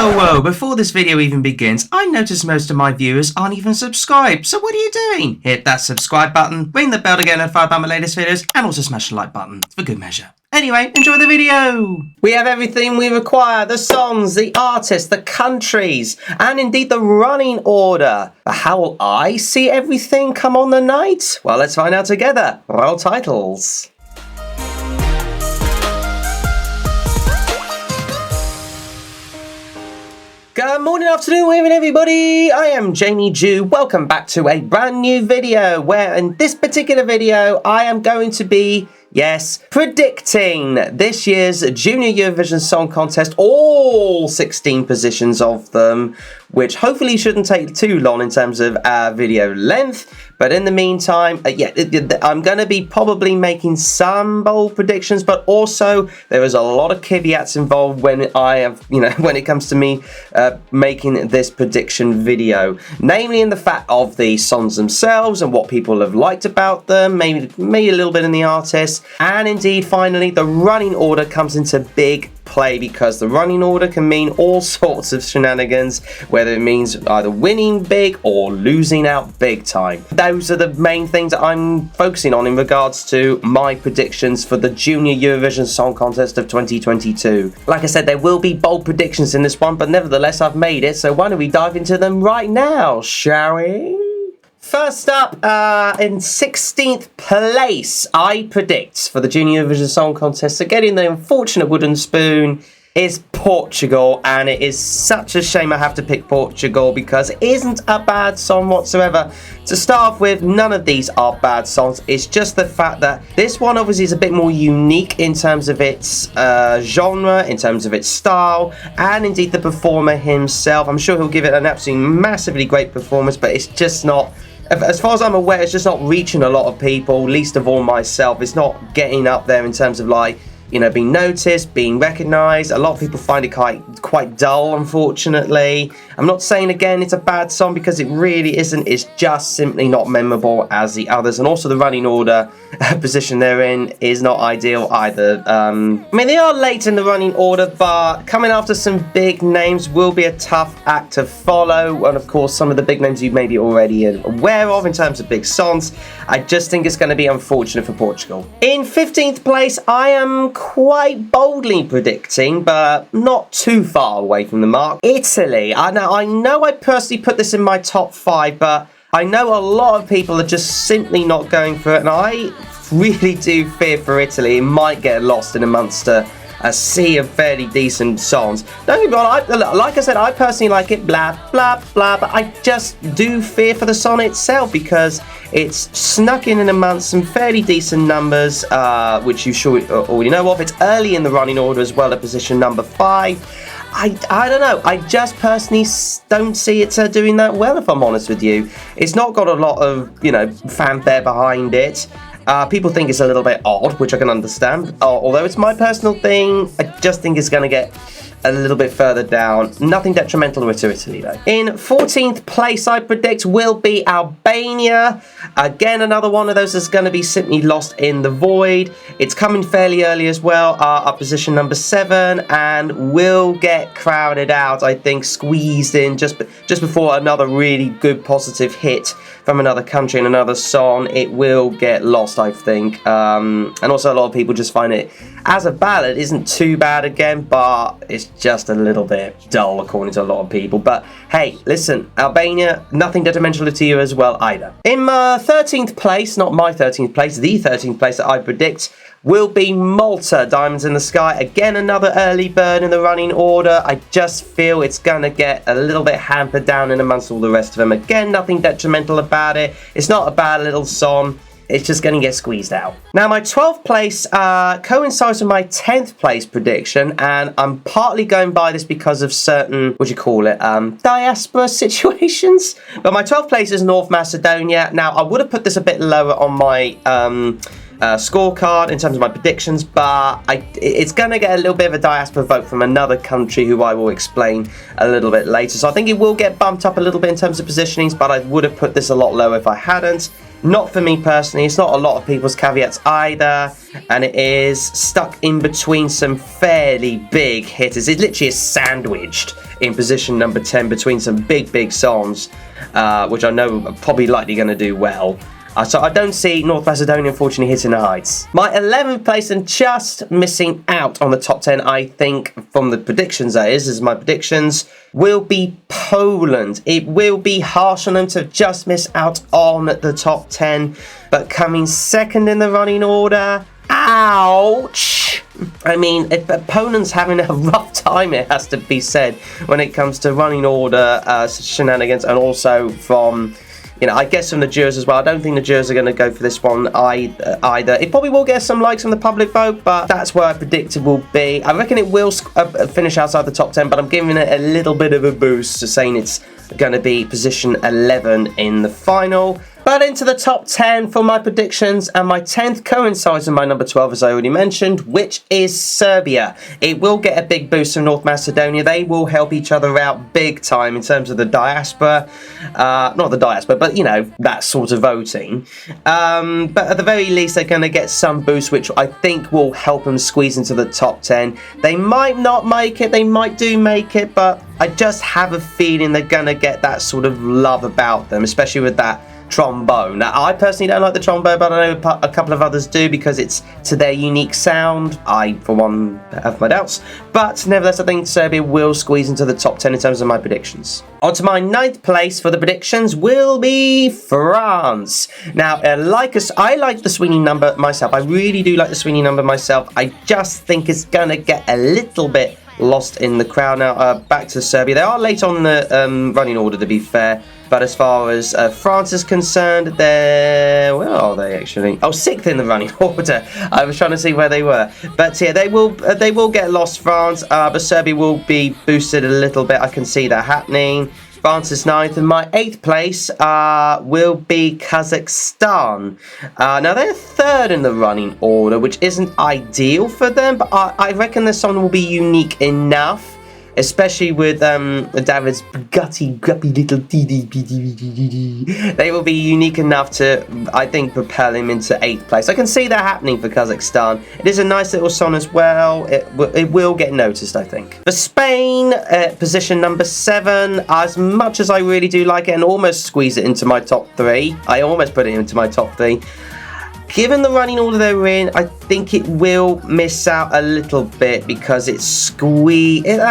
Whoa, before this video even begins, I notice most of my viewers aren't even subscribed, so what are you doing? Hit that subscribe button, ring the bell to get notified about my latest videos, and also smash the like button for good measure. Anyway, enjoy the video! We have everything we require, the songs, the artists, the countries, and indeed the running order. But how will I see everything come on the night? Well, let's find out together. Roll titles. Good morning, afternoon, evening everybody, I am Jamie Jew. Welcome back to a brand new video where in this particular video I am going to be, yes, predicting this year's Junior Eurovision Song Contest, all 16 positions of them, which hopefully shouldn't take too long in terms of video length. But in the meantime, I'm going to be probably making some bold predictions, but also there is a lot of caveats involved when when it comes to me making this prediction video. Namely in the fact of the songs themselves and what people have liked about them, maybe a little bit in the artists, and indeed finally the running order comes into big play, because the running order can mean all sorts of shenanigans, whether it means either winning big or losing out big time. Those are the main things that I'm focusing on in regards to my predictions for the Junior Eurovision Song Contest of 2022. Like I said, there will be bold predictions in this one, but nevertheless I've made it, so why don't we dive into them right now, shall we? First up, in 16th place, I predict for the Junior Eurovision Song Contest, so getting the unfortunate wooden spoon, is Portugal, and it is such a shame I have to pick Portugal because it isn't a bad song whatsoever. To start off with, none of these are bad songs. It's just the fact that this one obviously is a bit more unique in terms of its genre, in terms of its style, and indeed the performer himself. I'm sure he'll give it an absolutely massively great performance, but it's just not, as far as I'm aware, it's just not reaching a lot of people, least of all myself. It's not getting up there in terms of, like, you know, being noticed, being recognised. A lot of people find it quite dull, unfortunately. I'm not saying, again, it's a bad song, because it really isn't. It's just simply not memorable as the others. And also the running order position they're in is not ideal either. I mean, they are late in the running order, but coming after some big names will be a tough act to follow. And of course, some of the big names you may be already aware of in terms of big songs. I just think it's going to be unfortunate for Portugal. In 15th place, I am quite boldly predicting, but not too far away from the mark, Italy. I know I personally put this in my top 5, but I know a lot of people are just simply not going for it, and I really do fear for Italy. It might get lost in amongst a sea of fairly decent songs. Don't get me wrong, like I said, I personally like it, blah, blah, blah, but I just do fear for the song itself, because it's snuck in amongst some fairly decent numbers, which you should already know of. It's early in the running order as well, at position number 5. I don't know, I just personally don't see it doing that well, if I'm honest with you. It's not got a lot of, fanfare behind it. People think it's a little bit odd, which I can understand. Although it's my personal thing, I just think it's going to get a little bit further down. Nothing detrimental to Italy, though. In 14th place, I predict, will be Albania. Again, another one of those that's going to be simply lost in the void. It's coming fairly early as well, at position number 7, and will get crowded out, I think, squeezed in just before another really good positive hit from another country and another song. It will get lost, I think. And also a lot of people just find it, as a ballad, isn't too bad again, but it's just a little bit dull according to a lot of people. But hey, listen, Albania, nothing detrimental to you as well either. In my 13th place, not my 13th place, the 13th place that I predict will be Malta, Diamonds in the Sky. Again, another early bird in the running order. I just feel it's going to get a little bit hampered down in amongst all the rest of them. Again, nothing detrimental about it. It's not a bad little song. It's just going to get squeezed out. Now, my 12th place coincides with my 10th place prediction, and I'm partly going by this because of certain, diaspora situations. But my 12th place is North Macedonia. Now, I would have put this a bit lower on my scorecard in terms of my predictions, but it's going to get a little bit of a diaspora vote from another country who I will explain a little bit later. So I think it will get bumped up a little bit in terms of positionings, but I would have put this a lot lower if I hadn't. Not for me personally. It's not a lot of people's caveats either, and it is stuck in between some fairly big hitters. It literally is sandwiched in position number 10 between some big songs, which I know are probably likely going to do well. So I don't see North Macedonia, unfortunately, hitting the heights. My 11th place and just missing out on the top 10, I think, from the predictions, that is my predictions, will be Poland. It will be harsh on them to just miss out on the top 10, but coming second in the running order, ouch! I mean, Poland's having a rough time, it has to be said, when it comes to running order shenanigans, and also from... I guess from the jurors as well. I don't think the jurors are going to go for this one either. It probably will get some likes on the public vote, but that's where I predict it will be. I reckon it will finish outside the top 10, but I'm giving it a little bit of a boost to saying it's going to be position 11 in the final. But into the top 10 for my predictions, and my 10th coincides with my number 12, as I already mentioned, which is Serbia. It will get a big boost from North Macedonia. They will help each other out big time in terms of the diaspora. Not the diaspora, but, that sort of voting. But at the very least, they're going to get some boost, which I think will help them squeeze into the top 10. They might not make it. They might do make it, but I just have a feeling they're going to get that sort of love about them, especially with that trombone. Now, I personally don't like the trombone, but I know a couple of others do because it's to their unique sound. I, for one, have my doubts. But nevertheless, I think Serbia will squeeze into the top 10 in terms of my predictions. On to my 9th place for the predictions will be France. Now, I like the swinging number myself. I really do like the swinging number myself. I just think it's going to get a little bit lost in the crowd. Now, back to Serbia. They are late on the running order, to be fair. But as far as France is concerned, where are they actually? Oh, 6th in the running order. I was trying to see where they were. But yeah, they will get lost, France. But Serbia will be boosted a little bit. I can see that happening. France is 9th, and my 8th place will be Kazakhstan. Now, they're 3rd in the running order, which isn't ideal for them, but I reckon this song will be unique enough, especially with David's guppy little TD. They will be unique enough to, I think, propel him into 8th place. I can see that happening for Kazakhstan. It is a nice little song as well. It will get noticed, I think. For Spain, position number 7. As much as I really do like it and almost squeeze it into my top 3, I almost put it into my top 3. Given the running order they're in, I think it will miss out a little bit because it's squeezed. There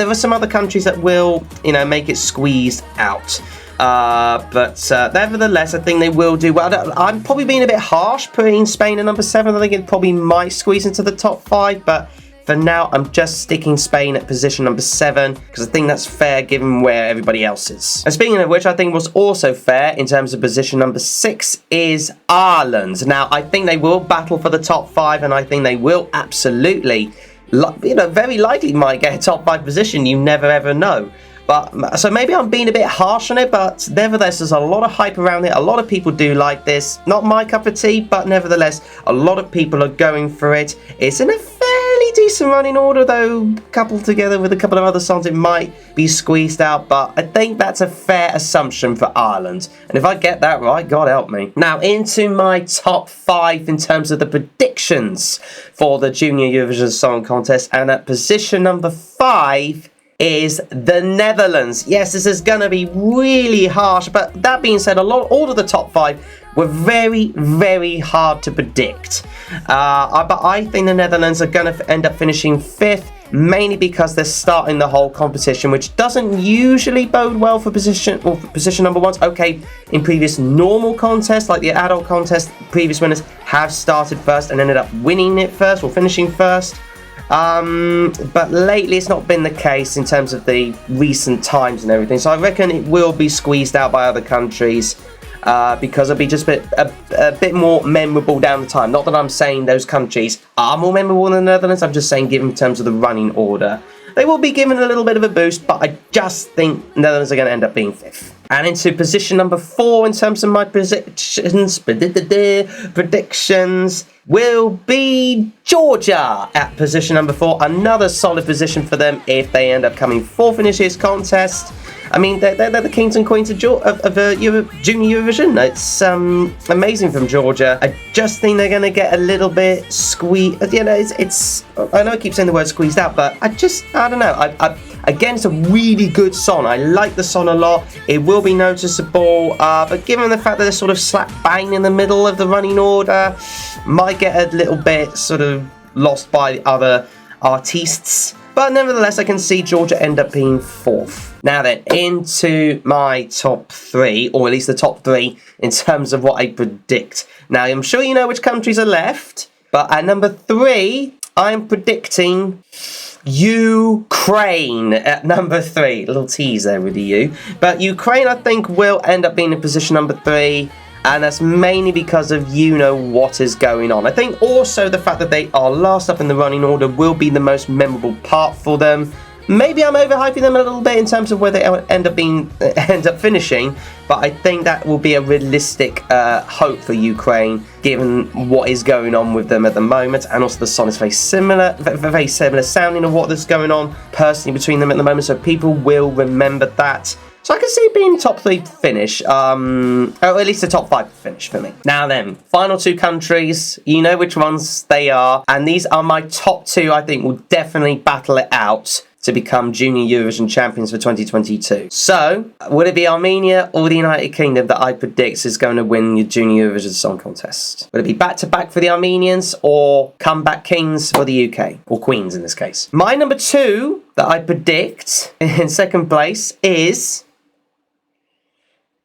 are some other countries that will, make it squeezed out. But nevertheless, I think they will do well. I'm probably being a bit harsh putting Spain at number 7. I think it probably might squeeze into the top 5, but for now, I'm just sticking Spain at position number 7 because I think that's fair given where everybody else is. And speaking of which, I think was also fair in terms of position number 6 is Ireland. Now, I think they will battle for the top 5, and I think they will absolutely, very likely might get a top 5 position. You never ever know. But so maybe I'm being a bit harsh on it, but nevertheless, there's a lot of hype around it. A lot of people do like this. Not my cup of tea, but nevertheless, a lot of people are going for it. It's in a fairly decent running order, though, coupled together with a couple of other songs, it might be squeezed out, but I think that's a fair assumption for Ireland. And if I get that right, God help me. Now, into my top 5 in terms of the predictions for the Junior Eurovision Song Contest, and at position number 5 is the Netherlands. Yes, this is going to be really harsh, but that being said, all of the top 5 were very, very hard to predict. But I think the Netherlands are going to end up finishing 5th, mainly because they're starting the whole competition, which doesn't usually bode well for position number 1s. Okay, in previous normal contests, like the adult contest, previous winners have started first and ended up winning it first or finishing first. But lately it's not been the case in terms of the recent times and everything, so I reckon it will be squeezed out by other countries because it'll be just a bit more memorable down the time. Not that I'm saying those countries are more memorable than the Netherlands, I'm just saying given in terms of the running order. They will be given a little bit of a boost, but I just think Netherlands are going to end up being 5th. And into position number 4 in terms of my predictions will be Georgia at position number 4. Another solid position for them if they end up coming 4th in this year's contest. I mean, they're the kings and queens of Junior Eurovision. It's amazing from Georgia. I just think they're going to get a little bit squeezed. You know, it's I know I keep saying the word squeezed out, but I don't know. Again, it's a really good song. I like the song a lot. It will be noticeable, but given the fact that they're sort of slap bang in the middle of the running order, might get a little bit sort of lost by other artists. But nevertheless, I can see Georgia end up being 4th. Now then, into my top 3, or at least the top 3 in terms of what I predict. Now, I'm sure you know which countries are left, but at number 3, I'm predicting Ukraine at number 3. A little tease there with the U. But Ukraine, I think, will end up being in position number 3. And that's mainly because of what is going on. I think also the fact that they are last up in the running order will be the most memorable part for them. Maybe I'm overhyping them a little bit in terms of where they end up finishing, but I think that will be a realistic hope for Ukraine, given what is going on with them at the moment, and also the song is very similar sounding of what is going on personally between them at the moment, so people will remember that. So I can see it being top 3 finish, or at least a top 5 finish for me. Now then, final 2 countries, you know which ones they are, and these are my top 2 I think will definitely battle it out to become Junior Eurovision champions for 2022. So, would it be Armenia or the United Kingdom that I predict is going to win your Junior Eurovision Song Contest? Would it be back-to-back for the Armenians or comeback kings for the UK? Or queens in this case. My number 2 that I predict in second place is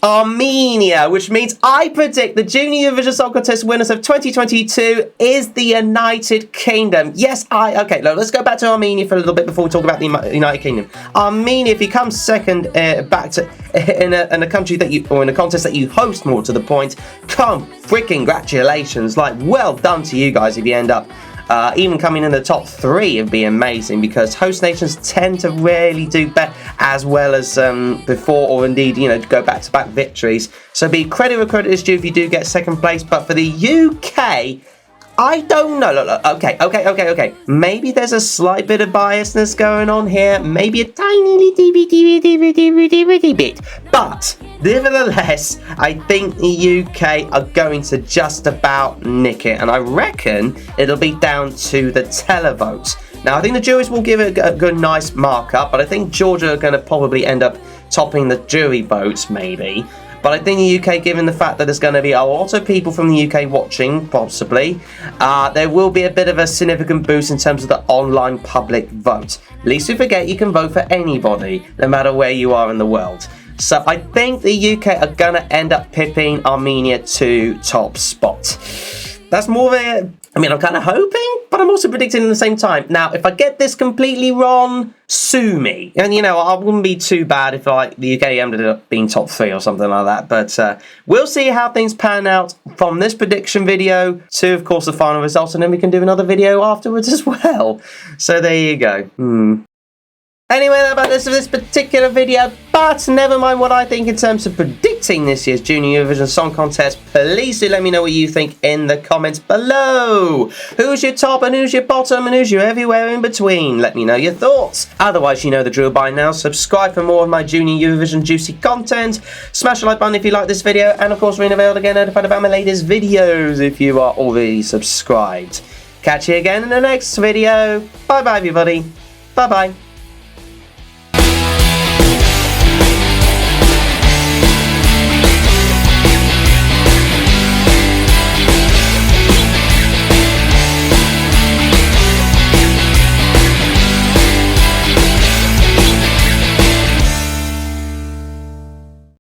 Armenia, which means I predict the Junior Eurovision Song Contest winners of 2022 is the United Kingdom. Yes, okay, let's go back to Armenia for a little bit before we talk about the United Kingdom. Armenia, if you come second back to in a country that you, or in a contest that you host, more to the point, congratulations, like, well done to you guys if you end up even coming in the top 3 would be amazing, because host nations tend to rarely do better as well as before, or indeed, go back-to-back victories. So be credit where credit is due if you do get second place. But for the UK, I don't know. Look, okay. Maybe there's a slight bit of biasness going on here. Maybe a tiny little bit. But nevertheless, I think the UK are going to just about nick it. And I reckon it'll be down to the televotes. Now, I think the juries will give it a good, nice markup. But I think Georgia are going to probably end up topping the jury votes, maybe. But I think the UK, given the fact that there's going to be a lot of people from the UK watching, possibly, there will be a bit of a significant boost in terms of the online public vote. Least we forget, you can vote for anybody, no matter where you are in the world. So I think the UK are going to end up pipping Armenia to top spot. That's more of a... I'm kind of hoping, but I'm also predicting at the same time. Now, if I get this completely wrong, sue me. And, I wouldn't be too bad if, the UK ended up being top 3 or something like that. But we'll see how things pan out from this prediction video to, of course, the final results. And then we can do another video afterwards as well. So there you go. Anyway, that's about this particular video, but never mind what I think in terms of predicting this year's Junior Eurovision Song Contest. Please do let me know what you think in the comments below. Who's your top and who's your bottom and who's your everywhere in between? Let me know your thoughts. Otherwise, you know the drill by now. Subscribe for more of my Junior Eurovision juicy content. Smash the like button if you like this video, and of course ring the bell to get notified about my latest videos if you are already subscribed. Catch you again in the next video. Bye bye everybody. Bye bye.